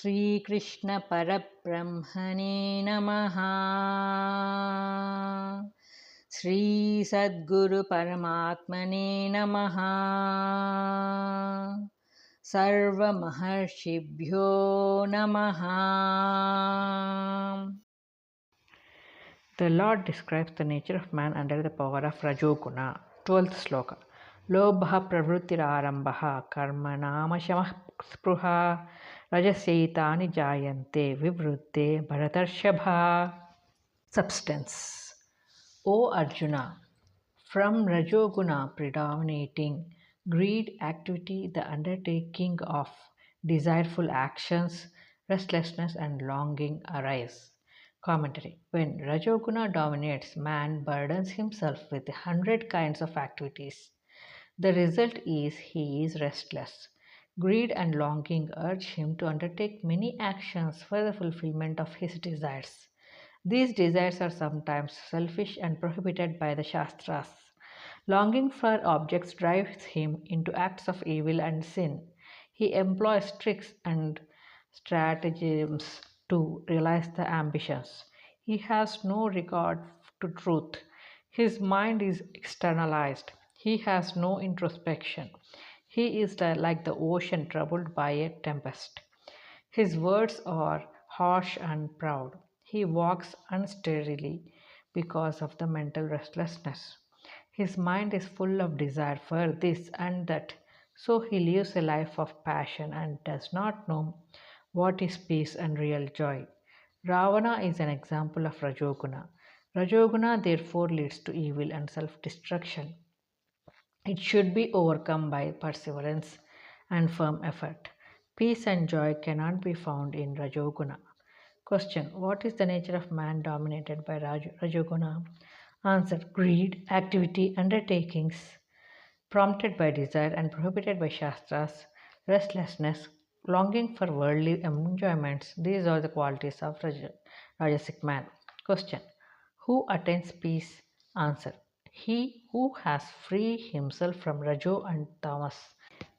Sri Krishna Parabrahmane Namaha. Sri Sadguru Paramatmane Namaha. Sarva Maharshibhyo Namaha. The Lord describes the nature of man under the power of Rajoguna. 12th Shloka. Lobha pravritirarambaha karma nama shamah spruha rajasetani jayante vivrutte bharatarshabha. Substance. O Arjuna, from Rajoguna predominating, greed, activity, the undertaking of desireful actions, restlessness, and longing arise. Commentary. When Rajoguna dominates, man burdens himself with 100 kinds of activities. The result is he is restless. Greed and longing urge him to undertake many actions for the fulfillment of his desires. These desires are sometimes selfish and prohibited by the Shastras. Longing for objects drives him into acts of evil and sin. He employs tricks and stratagems to realize the ambitions. He has no regard to truth. His mind is externalized. He has no introspection. He is like the ocean troubled by a tempest. His words are harsh and proud. He walks unsteadily because of the mental restlessness. His mind is full of desire for this and that, so he lives a life of passion and does not know what is peace and real joy. Ravana is an example of Rajoguna. Rajoguna therefore leads to evil and self destruction. It should be overcome by perseverance and firm effort. Peace and joy cannot be found in Rajoguna. Question. What is the nature of man dominated by Rajoguna? Answer. Greed, activity, undertakings, prompted by desire and prohibited by Shastras, restlessness, longing for worldly enjoyments. These are the qualities of Rajasic man. Question. Who attains peace? Answer. He who has freed himself from Rajo and Tamas.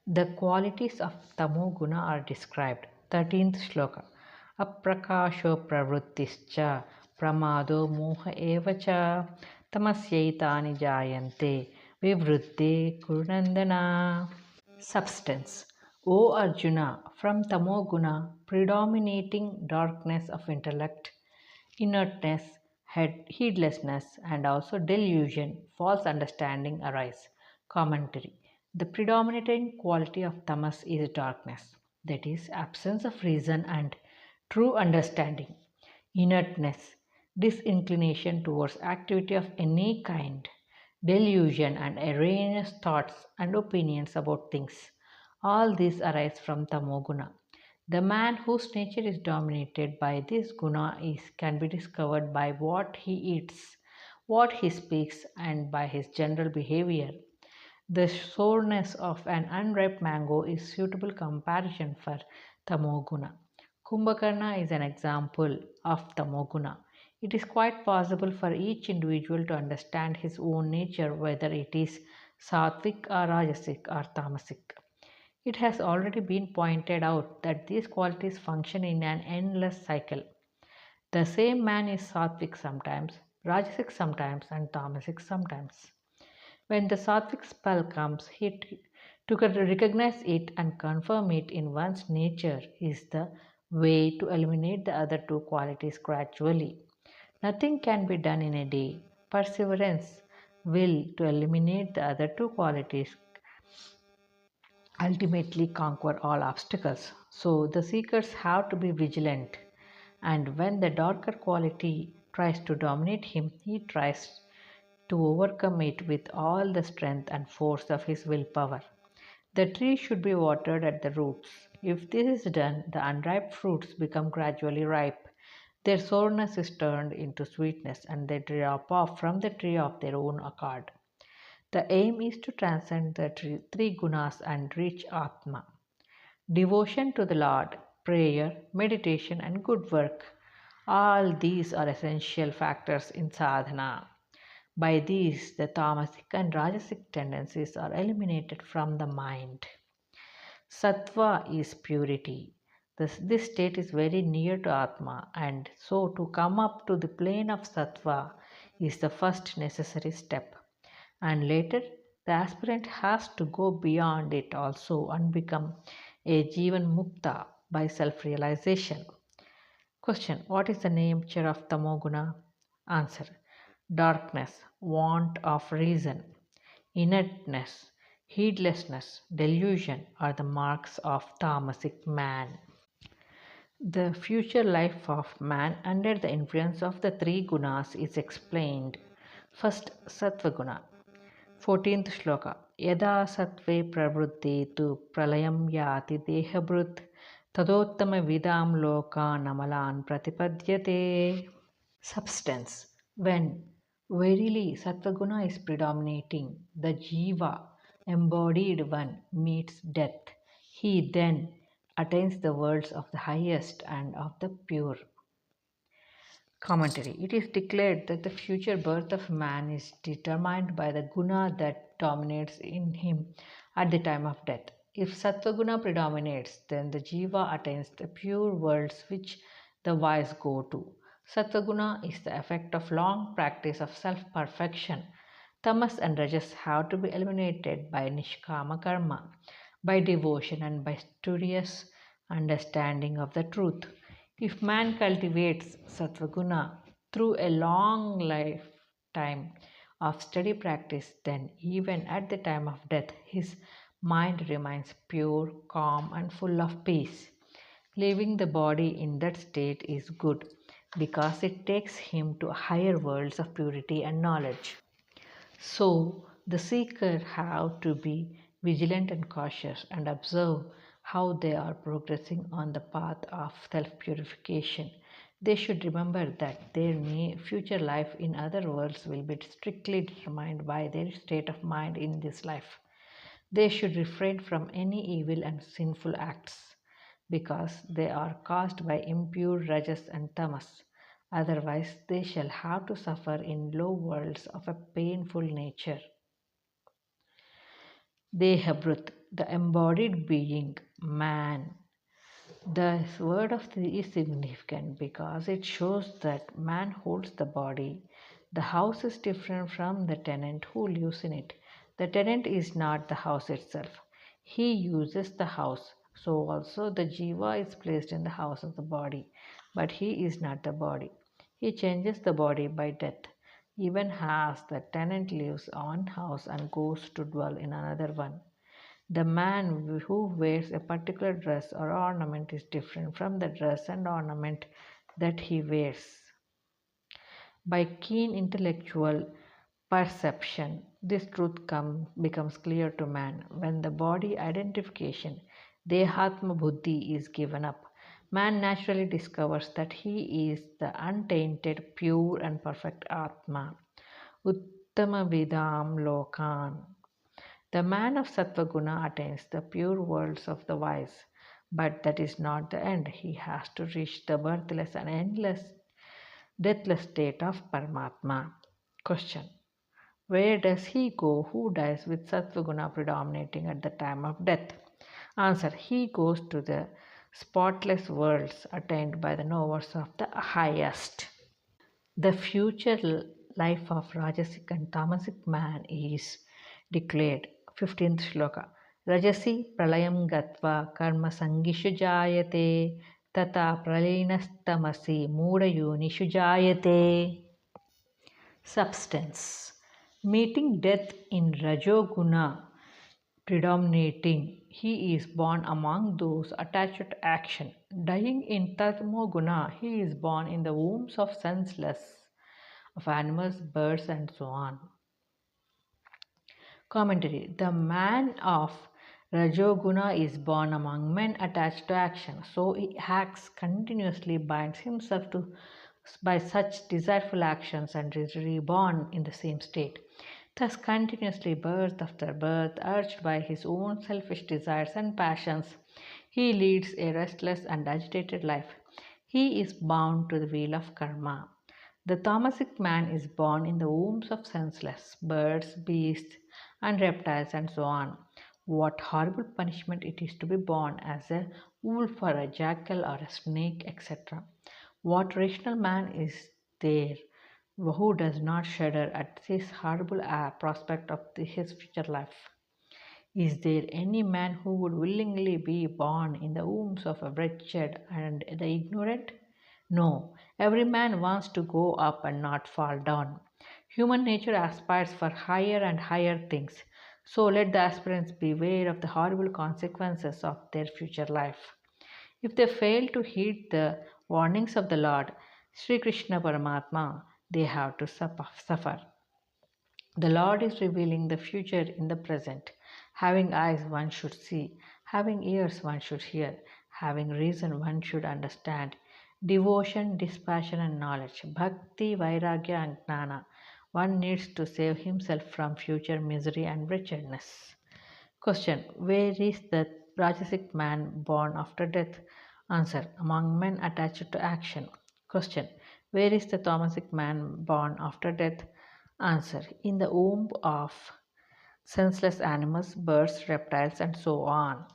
The qualities of Tamoguna are described. 13th Shloka. Aprakasho pravrittischa pramado moha evacha tamasyaitani jayante vivrutte kurunandana. Substance. O Arjuna, from Tamoguna, predominating darkness of intellect, inertness, heedlessness, and also delusion, false understanding arise. Commentary. The predominating quality of tamas is darkness, that is, absence of reason and true understanding. Inertness, disinclination towards activity of any kind, delusion, and erroneous thoughts and opinions about things. All these arise from tamoguna. The man whose nature is dominated by this guna can be discovered by what he eats, what he speaks, and by his general behavior. The sourness of an unripe mango is suitable comparison for tamoguna. Kumbhakarna is an example of tamoguna. It is quite possible for each individual to understand his own nature, whether it is sattvic or rajasic or tamasic. It has already been pointed out that these qualities function in an endless cycle. The same man is sattvic sometimes, rajasic sometimes, and tamasic sometimes. When the sattvic spell comes, to recognize it and confirm it in one's nature is the way to eliminate the other two qualities gradually. Nothing can be done in a day. Perseverance, will to eliminate the other two qualities ultimately conquer all obstacles. So the seekers have to be vigilant. And when the darker quality tries to dominate him, he tries to overcome it with all the strength and force of his willpower. The tree should be watered at the roots. If this is done, the unripe fruits become gradually ripe. Their sourness is turned into sweetness, and they drop off from the tree of their own accord. The aim is to transcend the three gunas and reach Atma. Devotion to the Lord, prayer, meditation, and good work. All these are essential factors in sadhana. By these, the tamasic and rajasic tendencies are eliminated from the mind. Sattva is purity. This state is very near to Atma, and so to come up to the plane of Sattva is the first necessary step. And later, the aspirant has to go beyond it also and become a Jivan Mukta by self realization. Question: what is the nature of Tamoguna? Answer: darkness, want of reason, inertness, heedlessness, delusion are the marks of tamasic man. The future life of man under the influence of the three gunas is explained. First, Sattva Guna. 14th Shloka. Yada sattve pravrutte tu pralayam yati dehabhrut tadottama vidam lokan amalan pratipadyate. Substance. When verily Sattva-guna is predominating, the Jiva, embodied one, meets death. He then attains the worlds of the highest and of the pure. Commentary. It is declared that the future birth of man is determined by the guna that dominates in him at the time of death. If Sattva guna predominates, then the jiva attains the pure worlds which the wise go to. Sattva guna is the effect of long practice of self-perfection. Tamas and Rajas have to be eliminated by nishkama karma, by devotion and by studious understanding of the truth. If man cultivates Sattvaguna through a long lifetime of steady practice, then even at the time of death, his mind remains pure, calm, and full of peace. Leaving the body in that state is good because it takes him to higher worlds of purity and knowledge. So, the seeker have to be vigilant and cautious and observe how they are progressing on the path of self-purification. They should remember that their future life in other worlds will be strictly determined by their state of mind in this life. They should refrain from any evil and sinful acts because they are caused by impure rajas and tamas. Otherwise, they shall have to suffer in low worlds of a painful nature. Dehabhrut, the embodied being, man. The word of the is significant because it shows that man holds the body. The house is different from the tenant who lives in it. The tenant is not the house itself. He uses the house. So also the jiva is placed in the house of the body, but he is not the body. He changes the body by death, even as the tenant leaves one house and goes to dwell in another one. The man who wears a particular dress or ornament is different from the dress and ornament that he wears. By keen intellectual perception, this truth becomes clear to man. When the body identification, Dehatma Buddhi, is given up, man naturally discovers that he is the untainted, pure, and perfect Atma. Uttama Vidam Lokan. The man of Sattva-guna attains the pure worlds of the wise, but that is not the end. He has to reach the birthless and endless, deathless state of Paramatma. Question: where does he go who dies with Sattva-guna predominating at the time of death? Answer: he goes to the spotless worlds attained by the knowers of the highest. The future life of Rajasic and Tamasic man is declared. 15th Shloka. Rajasi pralayam gatva karma sangishu jayate tata pralinastamasi yunishu jayate. Substance. Meeting death in Rajoguna predominating, he is born among those attached to action. Dying in Tatmoguna, he is born in the wombs of senseless, of animals, birds, and so on. Commentary. The man of Rajoguna is born among men attached to action, so he acts continuously, binds himself to by such desireful actions, and is reborn in the same state. Thus, continuously birth after birth, urged by his own selfish desires and passions, he leads a restless and agitated life. He is bound to the wheel of karma. The tamasic man is born in the wombs of senseless birds, beasts, and reptiles, and so on. What horrible punishment it is to be born as a wolf or a jackal or a snake, etc. What rational man is there who does not shudder at this horrible prospect of his future life? Is there any man who would willingly be born in the wombs of a wretched and the ignorant? No, every man wants to go up and not fall down. Human nature aspires for higher and higher things, so let the aspirants beware of the horrible consequences of their future life. If they fail to heed the warnings of the Lord, Sri Krishna Paramatma, they have to suffer. The Lord is revealing the future in the present. Having eyes, one should see. Having ears, one should hear. Having reason, one should understand. Devotion, dispassion, and knowledge. Bhakti, Vairagya, and Gnana. One needs to save himself from future misery and wretchedness. Question: where is the Rajasic man born after death? Answer: among men attached to action. Question: where is the Tamasic man born after death? Answer: in the womb of senseless animals, birds, reptiles, and so on.